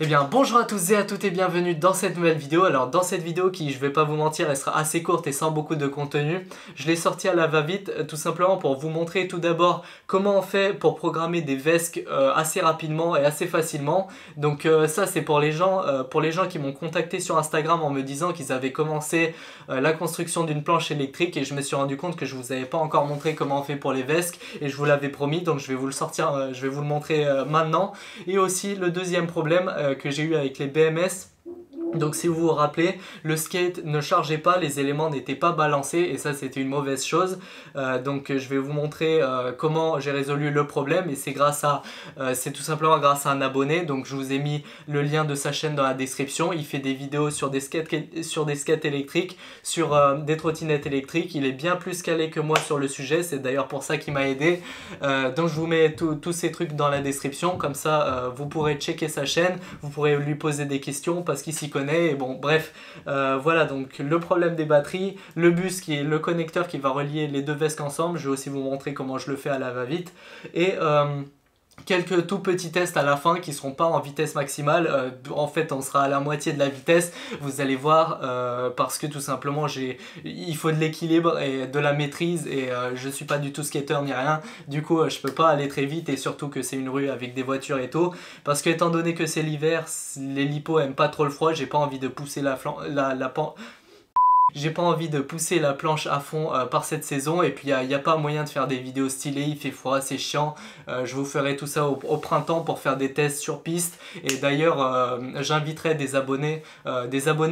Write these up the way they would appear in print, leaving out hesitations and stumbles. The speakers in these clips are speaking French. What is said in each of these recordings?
Eh bien bonjour à tous et à toutes et bienvenue dans cette nouvelle vidéo. Alors dans cette vidéo qui, je vais pas vous mentir, elle sera assez courte et sans beaucoup de contenu, je l'ai sortie à la va-vite tout simplement pour vous montrer tout d'abord comment on fait pour programmer des VESC assez rapidement et assez facilement. Donc ça c'est pour les gens qui m'ont contacté sur Instagram en me disant qu'ils avaient commencé la construction d'une planche électrique et je me suis rendu compte que je vous avais pas encore montré comment on fait pour les VESC et je vous l'avais promis, donc je vais vous le sortir, je vais vous le montrer maintenant. Et aussi le deuxième problème que j'ai eu avec les BMS. Donc si vous vous rappelez, le skate ne chargeait pas, les éléments n'étaient pas balancés et ça c'était une mauvaise chose. Donc je vais vous montrer comment j'ai résolu le problème et c'est tout simplement grâce à un abonné. Donc je vous ai mis le lien de sa chaîne dans la description. Il fait des vidéos sur des skates électriques, sur des trottinettes électriques. Il est bien plus calé que moi sur le sujet, c'est d'ailleurs pour ça qu'il m'a aidé. Donc je vous mets tous ces trucs dans la description, comme ça vous pourrez checker sa chaîne, vous pourrez lui poser des questions parce qu'il s'y connaît. Et bon bref, voilà, donc le problème des batteries, le bus qui est le connecteur qui va relier les deux vestes ensemble, je vais aussi vous montrer comment je le fais à la va-vite, et quelques tout petits tests à la fin qui seront pas en vitesse maximale, en fait on sera à la moitié de la vitesse, vous allez voir, parce que tout simplement il faut de l'équilibre et de la maîtrise et je suis pas du tout skater ni rien, du coup je peux pas aller très vite et surtout que c'est une rue avec des voitures et tout, parce que étant donné que c'est l'hiver, les lipos aiment pas trop le froid, j'ai pas envie de pousser j'ai pas envie de pousser la planche à fond par cette saison, et puis il n'y a pas moyen de faire des vidéos stylées, il fait froid, c'est chiant. Je vous ferai tout ça au printemps pour faire des tests sur piste, et d'ailleurs j'inviterai des abonnés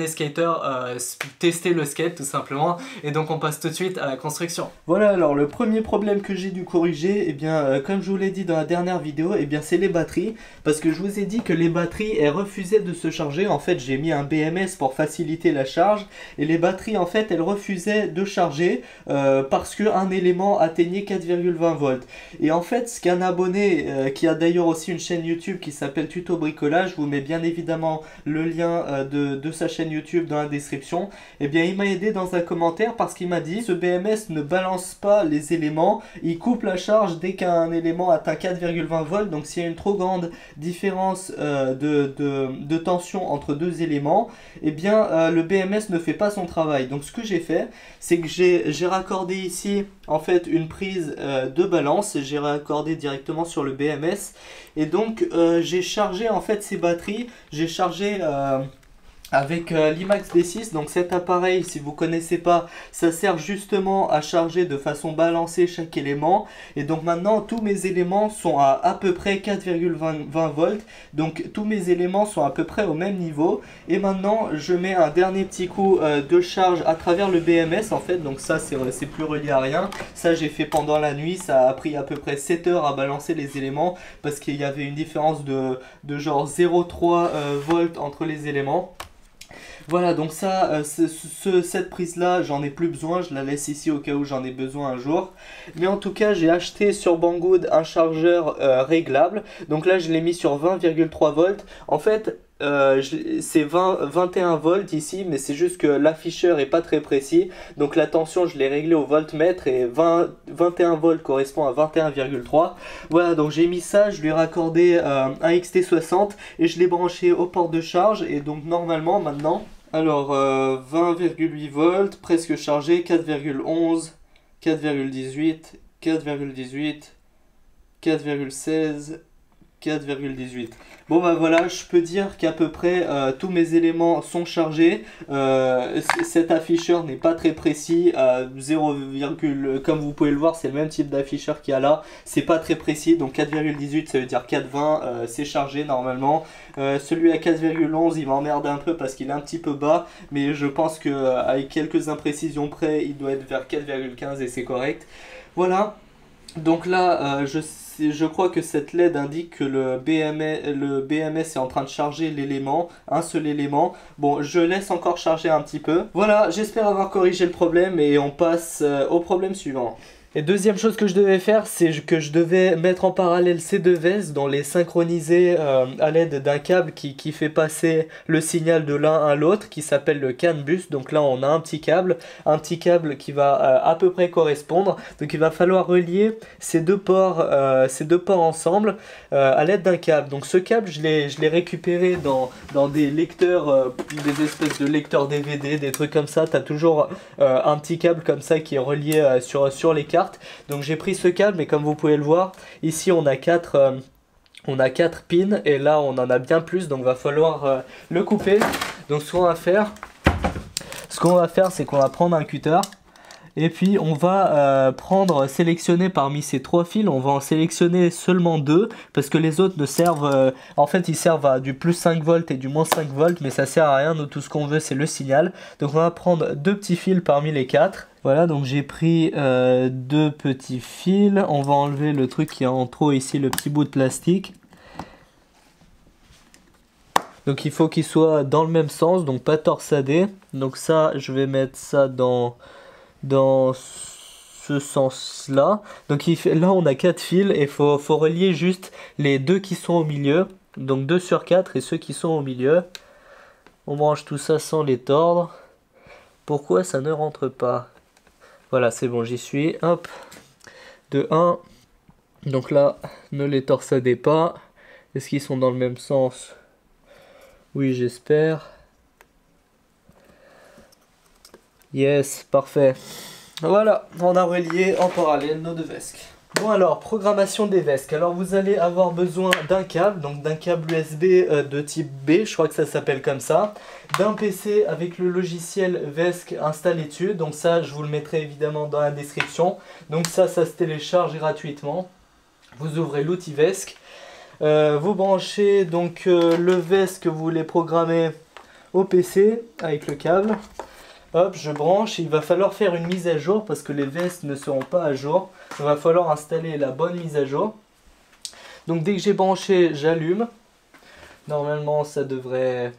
skaters tester le skate tout simplement, et donc on passe tout de suite à la construction. Voilà, alors le premier problème que j'ai dû corriger, eh bien comme je vous l'ai dit dans la dernière vidéo, eh bien c'est les batteries, parce que je vous ai dit que les batteries elles refusaient de se charger. En fait j'ai mis un BMS pour faciliter la charge, et les batteries en fait elle refusait de charger parce qu'un élément atteignait 4,20 volts. Et en fait ce qu'un abonné qui a d'ailleurs aussi une chaîne YouTube qui s'appelle Tuto Bricolage, je vous mets bien évidemment le lien de sa chaîne YouTube dans la description, et bien il m'a aidé dans un commentaire parce qu'il m'a dit: ce BMS ne balance pas les éléments, il coupe la charge dès qu'un élément atteint 4,20 volts. Donc s'il y a une trop grande différence de tension entre deux éléments, et bien le BMS ne fait pas son travail. Donc ce que j'ai fait, c'est que j'ai raccordé ici en fait une prise de balance, j'ai raccordé directement sur le BMS, et donc j'ai chargé en fait ces batteries, j'ai chargé avec l'IMAX D6. Donc cet appareil, si vous connaissez pas, ça sert justement à charger de façon balancée chaque élément. Et donc maintenant tous mes éléments sont à peu près 4,20 volts. Donc tous mes éléments sont à peu près au même niveau. Et maintenant je mets un dernier petit coup de charge à travers le BMS en fait. Donc ça c'est plus relié à rien. Ça j'ai fait pendant la nuit, ça a pris à peu près 7 heures à balancer les éléments, parce qu'il y avait une différence de genre 0,3 volts entre les éléments. Voilà, donc ça, cette prise là, j'en ai plus besoin, je la laisse ici au cas où j'en ai besoin un jour. Mais en tout cas, j'ai acheté sur Banggood un chargeur réglable. Donc là, je l'ai mis sur 20,3 volts. En fait, c'est 21 volts ici, mais c'est juste que l'afficheur est pas très précis. Donc la tension, je l'ai réglé au voltmètre, et 21 volts correspond à 21,3. Voilà, donc j'ai mis ça, je lui ai raccordé un XT60 et je l'ai branché au port de charge. Et donc normalement maintenant, alors 20,8 volts, presque chargé, 4,11, 4,18, 4,18, 4,16, 4,18. Bon bah voilà, je peux dire qu'à peu près tous mes éléments sont chargés. Cet afficheur n'est pas très précis, 0, comme vous pouvez le voir, c'est le même type d'afficheur qu'il y a là, c'est pas très précis. Donc 4,18 ça veut dire 4,20, c'est chargé normalement. Celui à 4,11 il m'emmerde un peu parce qu'il est un petit peu bas, mais je pense que avec quelques imprécisions près il doit être vers 4,15 et c'est correct. Voilà, donc là je crois que cette LED indique que le BMS est en train de charger l'élément, un seul élément. Bon, je laisse encore charger un petit peu. Voilà, j'espère avoir corrigé le problème et on passe au problème suivant. Et deuxième chose que je devais faire, c'est que je devais mettre en parallèle ces deux vestes, dont les synchroniser à l'aide d'un câble qui fait passer le signal de l'un à l'autre, qui s'appelle le CAN bus. Donc là on a un petit câble qui va à peu près correspondre. Donc il va falloir relier ces deux ports ensemble à l'aide d'un câble. Donc ce câble je l'ai récupéré dans des lecteurs, des espèces de lecteurs DVD, des trucs comme ça. Tu as toujours un petit câble comme ça qui est relié sur les cartes. Donc j'ai pris ce câble, mais comme vous pouvez le voir, ici on a 4 pins et là on en a bien plus, donc va falloir le couper. Donc ce qu'on va faire, c'est qu'on va prendre un cutter et puis on va sélectionner parmi ces 3 fils, on va en sélectionner seulement 2 parce que les autres ne servent, en fait ils servent à du plus 5 volts et du moins 5 volts, mais ça sert à rien. Nous tout ce qu'on veut c'est le signal. Donc on va prendre 2 petits fils parmi les 4. Voilà, donc j'ai pris 2 petits fils. On va enlever le truc qui est en trop ici, le petit bout de plastique. Donc il faut qu'il soit dans le même sens, donc pas torsadé. Donc ça, je vais mettre ça dans ce sens-là. Donc là, on a 4 fils et il faut relier juste les 2 qui sont au milieu. Donc 2 sur 4 et ceux qui sont au milieu. On branche tout ça sans les tordre. Pourquoi ça ne rentre pas ? Voilà, c'est bon, j'y suis. Hop, de 1. Donc là, ne les torsadez pas. Est-ce qu'ils sont dans le même sens? Oui, j'espère. Yes, parfait. Voilà, on a relié en parallèle nos deux vesques. Bon alors, programmation des vesques. Alors vous allez avoir besoin d'un câble, donc d'un câble USB de type B, je crois que ça s'appelle comme ça. D'un PC avec le logiciel VESC installé dessus, donc ça je vous le mettrai évidemment dans la description. Donc ça se télécharge gratuitement. Vous ouvrez l'outil VESC. Vous branchez donc le VESC que vous voulez programmer au PC avec le câble. Hop, je branche, il va falloir faire une mise à jour parce que les vestes ne seront pas à jour. Il va falloir installer la bonne mise à jour. Donc dès que j'ai branché, j'allume. Normalement ça devrait...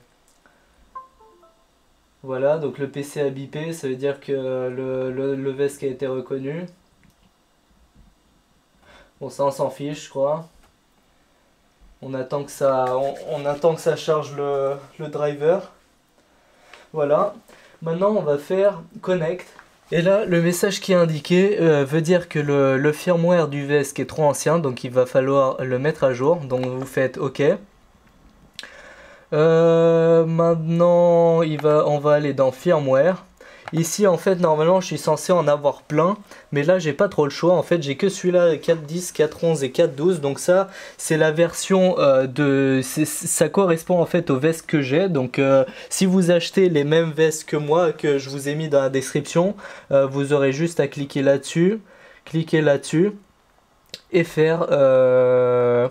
Voilà, donc le PC a bipé, ça veut dire que le VESC a été reconnu. Bon, ça on s'en fiche je crois. On attend que ça charge le driver. Voilà. Maintenant, on va faire Connect. Et là, le message qui est indiqué veut dire que le firmware du VESC est trop ancien, donc il va falloir le mettre à jour. Donc vous faites OK. Maintenant, on va aller dans Firmware. Ici, en fait, normalement, je suis censé en avoir plein, mais là, j'ai pas trop le choix. En fait, j'ai que celui-là, 4.10, 4.11 et 4.12. Donc ça, c'est la version ça correspond en fait aux vestes que j'ai. Donc, si vous achetez les mêmes vestes que moi, que je vous ai mis dans la description, vous aurez juste à cliquer là-dessus, et faire, je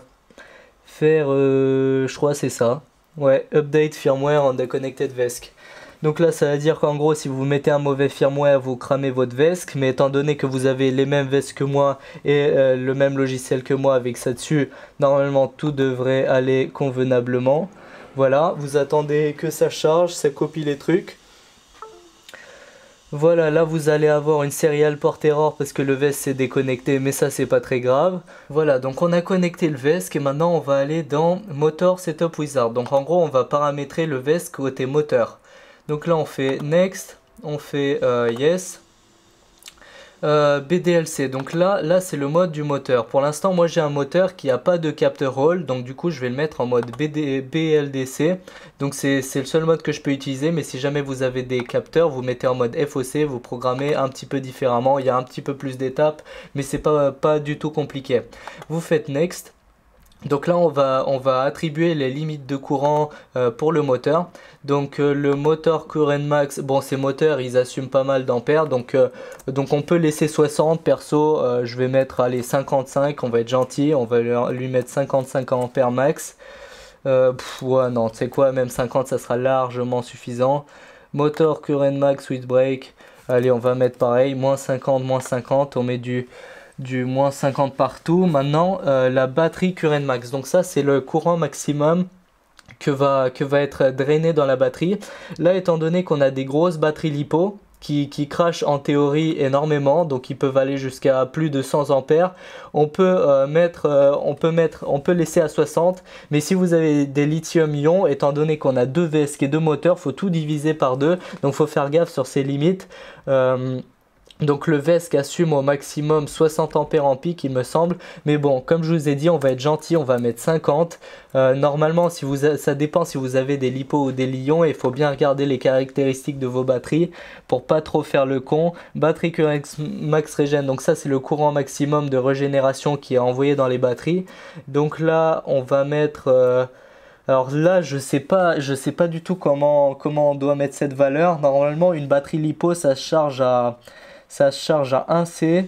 crois, c'est ça. Ouais, Update Firmware on the Connected VESC. Donc là, ça veut dire qu'en gros, si vous mettez un mauvais firmware, vous cramez votre VESC. Mais étant donné que vous avez les mêmes vestes que moi et le même logiciel que moi avec ça dessus, normalement, tout devrait aller convenablement. Voilà, vous attendez que ça charge, ça copie les trucs. Voilà, là vous allez avoir une serial port error parce que le VESC s'est déconnecté, mais ça c'est pas très grave. Voilà, donc on a connecté le VESC et maintenant on va aller dans Motor Setup Wizard. Donc en gros, on va paramétrer le VESC côté moteur. Donc là on fait Next, on fait Yes, BDLC. Donc là c'est le mode du moteur. Pour l'instant moi j'ai un moteur qui n'a pas de capteur Hall, donc du coup je vais le mettre en mode BLDC. Donc c'est le seul mode que je peux utiliser, mais si jamais vous avez des capteurs, vous mettez en mode FOC, vous programmez un petit peu différemment. Il y a un petit peu plus d'étapes, mais c'est pas du tout compliqué. Vous faites Next. Donc là on va attribuer les limites de courant pour le moteur. Donc le moteur current max, bon ces moteurs ils assument pas mal d'ampères, donc on peut laisser 60. Perso je vais mettre allez 55, on va être gentil, on va lui mettre 55 ampères max. Ouais non, tu sais quoi, même 50 ça sera largement suffisant. Moteur current max with break, allez on va mettre pareil, moins 50, on met du moins 50 partout. Maintenant la batterie current max, donc ça c'est le courant maximum que va être drainé dans la batterie. Là étant donné qu'on a des grosses batteries lipo, qui crachent en théorie énormément, donc ils peuvent aller jusqu'à plus de 100 ampères. On peut laisser à 60, mais si vous avez des lithium-ion, étant donné qu'on a 2 VESC et 2 moteurs, faut tout diviser par 2, donc faut faire gaffe sur ces limites. Donc le VESC assume au maximum 60 ampères en pic il me semble, mais bon comme je vous ai dit on va être gentil, on va mettre 50. Normalement ça dépend si vous avez des LiPo ou des Li-ion, et il faut bien regarder les caractéristiques de vos batteries pour pas trop faire le con. Batterie Current Max Regen, donc ça c'est le courant maximum de régénération qui est envoyé dans les batteries. Donc là on va mettre... alors là, je sais pas du tout comment on doit mettre cette valeur. Normalement, une batterie LiPo, ça se charge à 1C.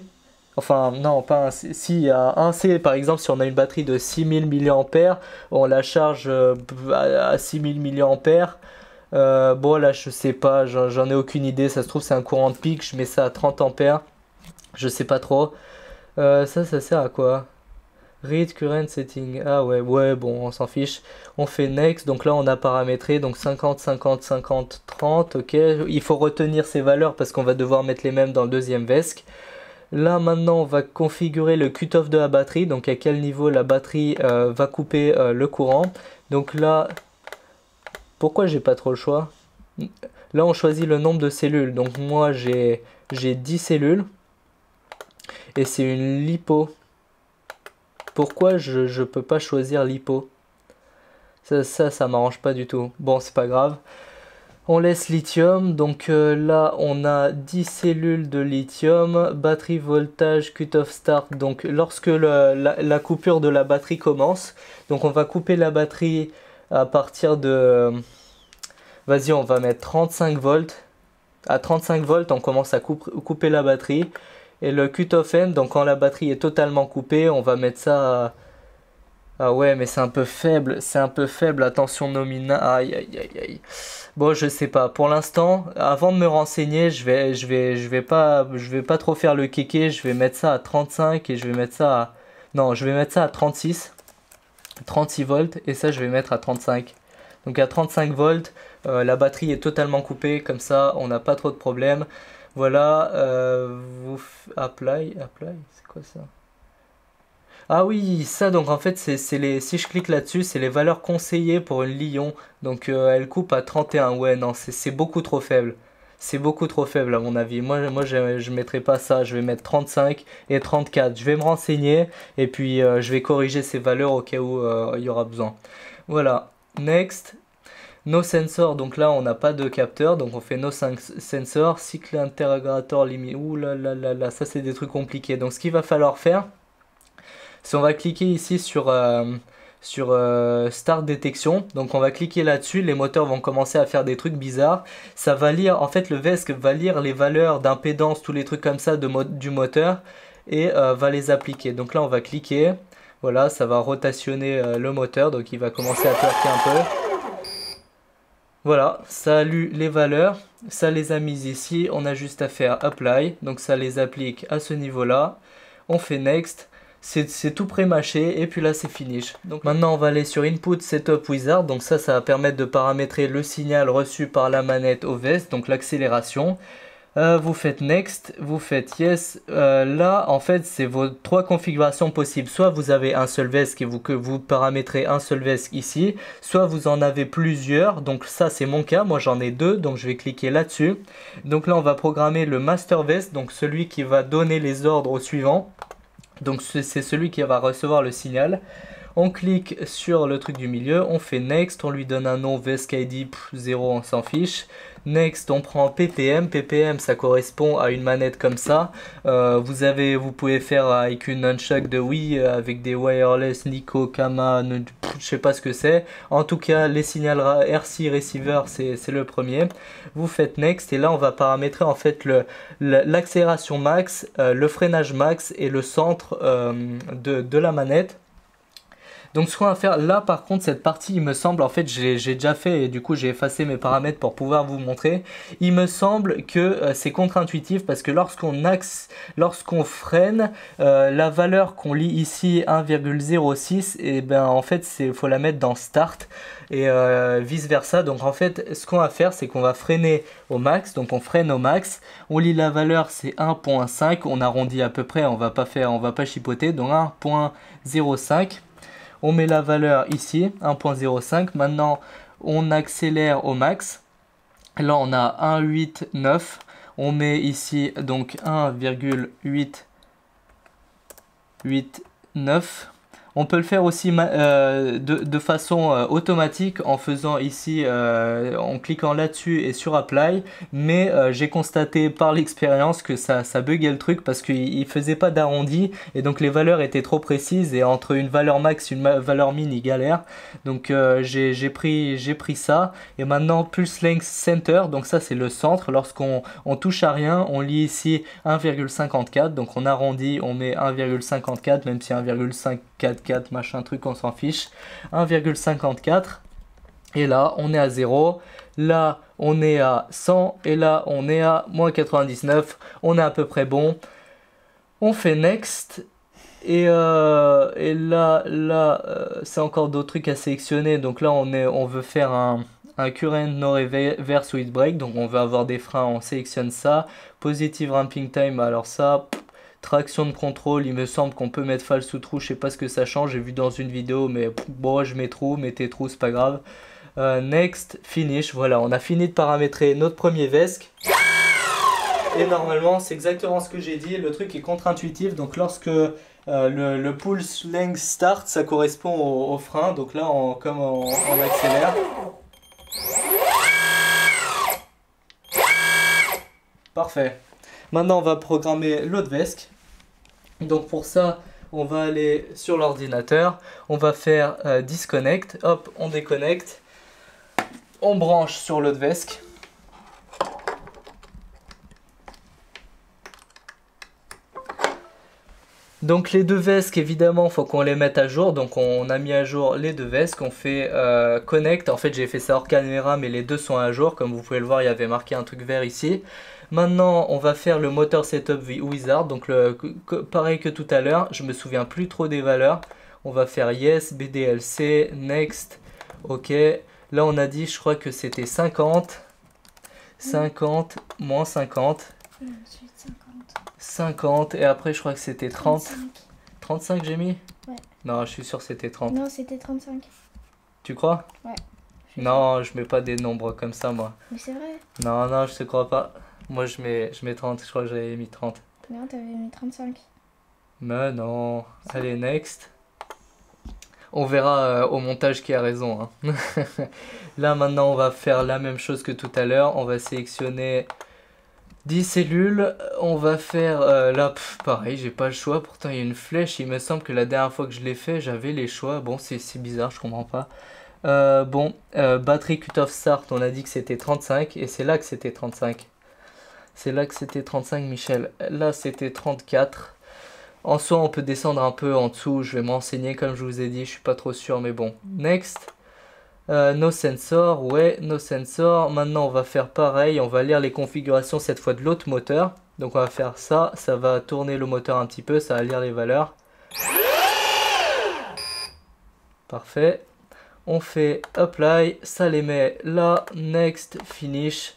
Enfin, non, pas 1C. Si, à 1C, par exemple, si on a une batterie de 6000 mAh, on la charge à 6000 mAh. Bon, là, je sais pas, j'en ai aucune idée. Ça se trouve, c'est un courant de pic. Je mets ça à 30 ampères. Je sais pas trop. Ça sert à quoi? Read current setting. Ah ouais, bon, on s'en fiche. On fait next. Donc là, on a paramétré. Donc 50, 50, 50, 30. Ok. Il faut retenir ces valeurs parce qu'on va devoir mettre les mêmes dans le deuxième VESC. Là, maintenant, on va configurer le cut-off de la batterie. Donc à quel niveau la batterie va couper le courant. Donc là, pourquoi j'ai pas trop le choix? Là, on choisit le nombre de cellules. Donc moi, j'ai 10 cellules. Et c'est une LiPo. Pourquoi je peux pas choisir LiPo? Ça m'arrange pas du tout. Bon, c'est pas grave. On laisse lithium. Donc là, on a 10 cellules de lithium. Batterie voltage cut-off start. Donc lorsque la coupure de la batterie commence. Donc on va couper la batterie à partir de... Vas-y, on va mettre 35 volts. À 35 volts, on commence à couper la batterie. Et le cut-off end, donc quand la batterie est totalement coupée, on va mettre ça à... Ah ouais, mais c'est un peu faible, la tension nominale. Aïe, aïe, aïe, aïe. Bon, je sais pas. Pour l'instant, avant de me renseigner, je vais pas trop faire le kéké. Je vais mettre ça à 35 et je vais mettre ça à... Non, je vais mettre ça à 36 volts et ça, je vais mettre à 35. Donc à 35 volts, la batterie est totalement coupée. Comme ça, on n'a pas trop de problèmes. Voilà, apply, c'est quoi ça? Ah oui, ça donc en fait si je clique là-dessus, c'est les valeurs conseillées pour une Li-ion. Donc elle coupe à 31, ouais non, c'est beaucoup trop faible. C'est beaucoup trop faible à mon avis. Moi je mettrai pas ça, je vais mettre 35 et 34. Je vais me renseigner et puis je vais corriger ces valeurs au cas où il y aura besoin. Voilà, next. No sensor, donc là on n'a pas de capteur, donc on fait no sensor, cycle interrogator limite. Ouh là là là là, ça c'est des trucs compliqués. Donc ce qu'il va falloir faire, c'est on va cliquer ici sur Start Detection. Donc on va cliquer là-dessus, les moteurs vont commencer à faire des trucs bizarres. Ça va lire, en fait le VESC va lire les valeurs d'impédance, tous les trucs comme ça du moteur et va les appliquer. Donc là on va cliquer, voilà, ça va rotationner le moteur, donc il va commencer à twerker un peu. Voilà, ça a lu les valeurs, ça les a mises ici, on a juste à faire Apply, donc ça les applique à ce niveau-là. On fait Next, c'est tout pré-mâché et puis là c'est finish. Donc maintenant on va aller sur Input Setup Wizard, donc ça va permettre de paramétrer le signal reçu par la manette au VESC, donc l'accélération. Vous faites Next, vous faites Yes. Là, en fait, c'est vos 3 configurations possibles. Soit vous avez un seul VESC et que vous paramétrez un seul VESC ici. Soit vous en avez plusieurs. Donc ça, c'est mon cas. Moi, j'en ai 2. Donc je vais cliquer là-dessus. Donc là, on va programmer le Master VESC. Donc celui qui va donner les ordres au suivant. Donc c'est celui qui va recevoir le signal. On clique sur le truc du milieu, on fait Next, on lui donne un nom VESC ID 0, on s'en fiche. Next, on prend PPM. PPM, ça correspond à une manette comme ça. Vous pouvez faire avec une nunchuck de Wii, avec des wireless, Nico, Kama, je sais pas ce que c'est. En tout cas, les signaux RC Receiver, c'est le premier. Vous faites Next et là, on va paramétrer en fait l'accélération max, le freinage max et le centre de la manette. Donc ce qu'on va faire là, par contre, cette partie, il me semble, en fait, j'ai déjà fait et du coup j'ai effacé mes paramètres pour pouvoir vous montrer. Il me semble que c'est contre-intuitif parce que lorsqu'on freine, la valeur qu'on lit ici 1,06, et ben en fait faut la mettre dans Start et vice versa. Donc en fait, ce qu'on va faire, c'est qu'on va freiner au max. Donc on freine au max, on lit la valeur, c'est 1.5, on arrondit à peu près, on va pas chipoter, donc 1.05. On met la valeur ici, 1.05. Maintenant, on accélère au max. Là, on a 1,89. On met ici donc 1,889. On peut le faire aussi de façon automatique en faisant ici, en cliquant là-dessus et sur Apply. Mais j'ai constaté par l'expérience que ça buguait le truc parce qu'il ne faisait pas d'arrondi. Et donc les valeurs étaient trop précises. Et entre une valeur max et une valeur min, il galère. Donc j'ai pris ça. Et maintenant, Pulse Length Center. Donc ça, c'est le centre. Lorsqu'on touche à rien, on lit ici 1,54. Donc on arrondit, on met 1,54, même si 1,54 machin truc, on s'en fiche. 1,54 et là on est à 0, là on est à 100 et là on est à moins 99. On est à peu près bon. On fait next et là c'est encore d'autres trucs à sélectionner. Donc là on veut faire un current no reverse with brake, donc on veut avoir des freins, on sélectionne ça. Positive ramping time, alors ça, traction de contrôle, il me semble qu'on peut mettre false ou true, je sais pas ce que ça change, j'ai vu dans une vidéo, mais bon, je mets true, mettez true, c'est pas grave. Next, finish, voilà, on a fini de paramétrer notre premier VESC. Et normalement, c'est exactement ce que j'ai dit, le truc est contre-intuitif, donc lorsque le pulse length start, ça correspond au frein, donc là, comme on accélère. Parfait. Maintenant, on va programmer l'autre VESC. Donc pour ça, on va aller sur l'ordinateur, on va faire disconnect, hop, on déconnecte, on branche sur l'autre VESC. Donc les deux VESC, évidemment, il faut qu'on les mette à jour. Donc on a mis à jour les deux VESC, on fait connect. En fait, j'ai fait ça hors caméra, mais les deux sont à jour. Comme vous pouvez le voir, il y avait marqué un truc vert ici. Maintenant, on va faire le motor setup wizard. Donc pareil que tout à l'heure, je me souviens plus trop des valeurs. On va faire yes, BDLC, next, ok. Là, on a dit, je crois que c'était 50, 50, moins 50. 50 et après je crois que c'était 30. 35 j'ai mis? Ouais. Non, je suis sûr que c'était 30. Non, c'était 35. Tu crois? Ouais. Non, je mets pas des nombres comme ça moi. Mais c'est vrai. Non, non, je te crois pas. Moi je mets 30, je crois que j'avais mis 30. Non, t'avais mis 35. Mais non. Allez, next. On verra au montage qui a raison. Hein. Là maintenant on va faire la même chose que tout à l'heure. On va sélectionner 10 cellules, on va faire là, pareil, j'ai pas le choix, pourtant il y a une flèche, il me semble que la dernière fois que je l'ai fait, j'avais les choix, bon c'est bizarre, je comprends pas. Battery cut-off start, on a dit que c'était 35, et c'est là que c'était 35. C'est là que c'était 35, Michel. Là c'était 34. En soi, on peut descendre un peu en dessous, je vais m'enseigner comme je vous ai dit, je suis pas trop sûr, mais bon. Next. No sensor, ouais, no sensor. Maintenant, on va faire pareil. On va lire les configurations cette fois de l'autre moteur. Donc, on va faire ça. Ça va tourner le moteur un petit peu. Ça va lire les valeurs. Parfait. On fait apply. Ça les met là. Next, finish.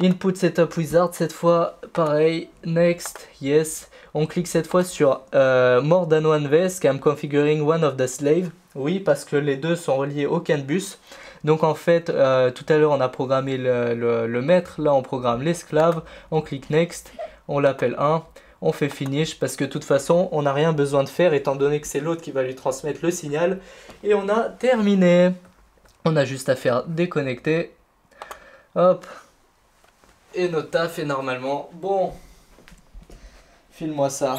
Input setup wizard. Cette fois, pareil. Next, yes. On clique cette fois sur more than one VESC. I'm configuring one of the slave. Oui, parce que les deux sont reliés au CAN bus. Donc en fait, tout à l'heure on a programmé le maître, là on programme l'esclave, on clique next, on l'appelle 1, on fait finish parce que de toute façon on n'a rien besoin de faire étant donné que c'est l'autre qui va lui transmettre le signal. Et on a terminé. On a juste à faire déconnecter. Hop. Et notre taf est normalement bon. File-moi ça.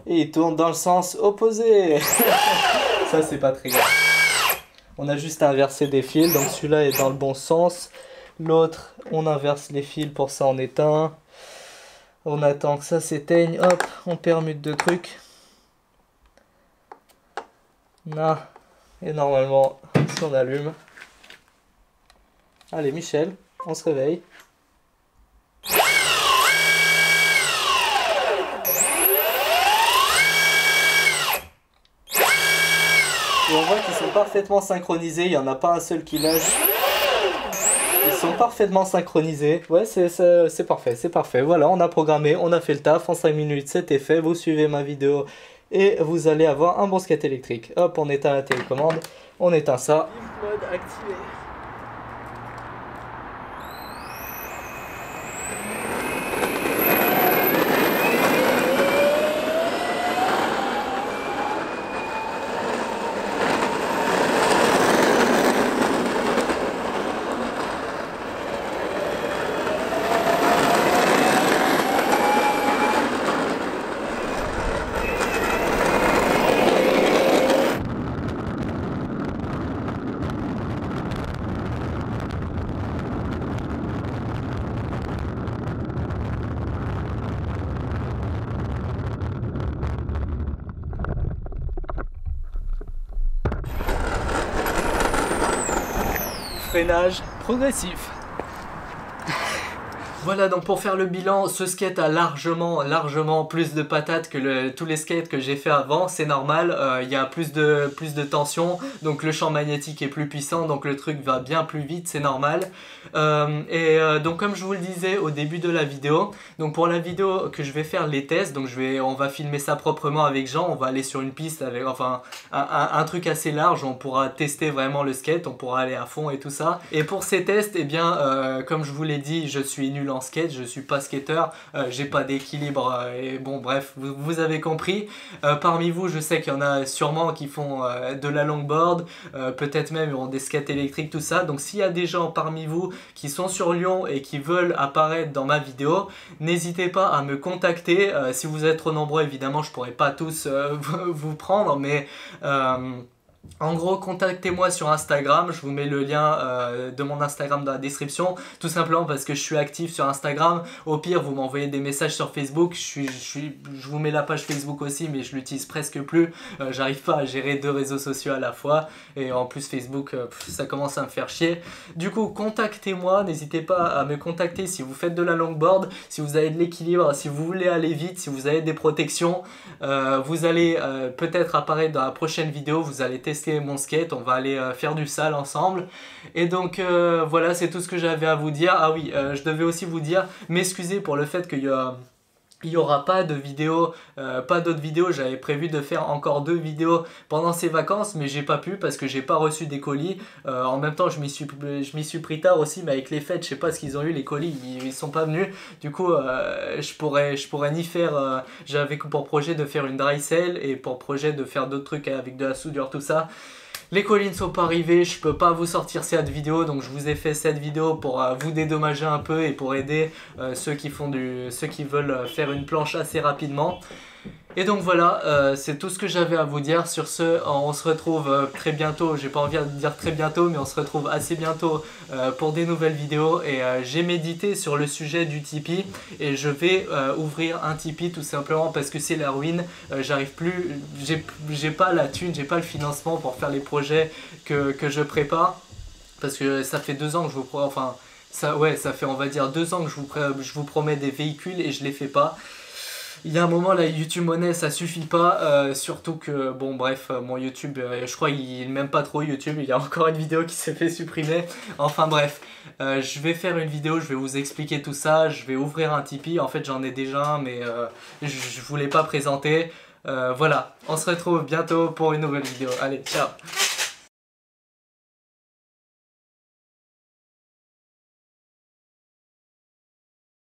Et il tourne dans le sens opposé. Ça c'est pas très grave. On a juste à inverser des fils. Donc celui-là est dans le bon sens. L'autre, on inverse les fils. Pour ça on éteint. On attend que ça s'éteigne. Hop, on permute deux trucs. Ah, et normalement, si on allume... Allez Michel, on se réveille. Et on voit qu'ils sont parfaitement synchronisés, il n'y en a pas un seul qui lâche. Ils sont parfaitement synchronisés. Ouais, c'est parfait, c'est parfait. Voilà, on a programmé, on a fait le taf. En 5 minutes, c'était fait. Vous suivez ma vidéo et vous allez avoir un bon skate électrique. Hop, on éteint la télécommande. On éteint ça. Mode activé. Freinage progressif. Voilà, donc pour faire le bilan, ce skate a largement plus de patates que tous les skates que j'ai fait avant, c'est normal, il y a plus de tension, donc le champ magnétique est plus puissant, donc le truc va bien plus vite, c'est normal. Donc comme je vous le disais au début de la vidéo, donc pour la vidéo que je vais faire les tests, donc on va filmer ça proprement avec Jean, on va aller sur une piste avec enfin un truc assez large, on pourra tester vraiment le skate, on pourra aller à fond et tout ça. Et pour ces tests, eh bien comme je vous l'ai dit, je suis nul en skate, je suis pas skateur, j'ai pas d'équilibre et bon bref, vous avez compris. Parmi vous, je sais qu'il y en a sûrement qui font de la longboard, peut-être même ils ont des skates électriques, tout ça. Donc s'il y a des gens parmi vous qui sont sur Lyon et qui veulent apparaître dans ma vidéo, n'hésitez pas à me contacter. Si vous êtes trop nombreux, évidemment je pourrais pas tous vous prendre, mais en gros, contactez-moi sur Instagram, je vous mets le lien de mon Instagram dans la description, tout simplement parce que je suis actif sur Instagram. Au pire, vous m'envoyez des messages sur Facebook, je vous mets la page Facebook aussi, mais je l'utilise presque plus. J'arrive pas à gérer 2 réseaux sociaux à la fois, et en plus Facebook, ça commence à me faire chier. Du coup, contactez-moi, n'hésitez pas à me contacter si vous faites de la longboard, si vous avez de l'équilibre, si vous voulez aller vite, si vous avez des protections. Vous allez peut-être apparaître dans la prochaine vidéo, vous allez tester mon skate, on va aller faire du sale ensemble. Et donc voilà, c'est tout ce que j'avais à vous dire. Ah oui, je devais aussi vous dire, m'excuser pour le fait qu'il y aura pas de vidéo, pas d'autres vidéos. J'avais prévu de faire encore 2 vidéos pendant ces vacances, mais j'ai pas pu parce que j'ai pas reçu des colis. En même temps, je m'y suis pris tard aussi, mais avec les fêtes, je sais pas ce qu'ils ont eu, les colis, ils sont pas venus. Du coup, je pourrais ni faire. J'avais pour projet de faire une dry sale et pour projet de faire d'autres trucs avec de la soudure, tout ça. Les colis ne sont pas arrivés, je peux pas vous sortir cette vidéo, donc je vous ai fait cette vidéo pour vous dédommager un peu et pour aider ceux qui veulent faire une planche assez rapidement. Et donc voilà, c'est tout ce que j'avais à vous dire. Sur ce, on se retrouve très bientôt, j'ai pas envie de dire très bientôt, mais on se retrouve assez bientôt pour des nouvelles vidéos. Et j'ai médité sur le sujet du Tipeee et je vais ouvrir un Tipeee tout simplement parce que c'est la ruine. J'arrive plus, j'ai pas la thune, j'ai pas le financement pour faire les projets que je prépare. Parce que ça fait 2 ans que je vous promets, enfin, ça fait on va dire 2 ans que je vous promets des véhicules et je les fais pas. Il y a un moment, la YouTube Money, ça suffit pas, surtout que, bon bref, mon YouTube, je crois qu'il m'aime pas trop YouTube, il y a encore une vidéo qui s'est fait supprimer, enfin bref, je vais faire une vidéo, je vais vous expliquer tout ça, je vais ouvrir un Tipeee, en fait j'en ai déjà un, mais je voulais pas présenter, voilà, on se retrouve bientôt pour une nouvelle vidéo, allez, ciao.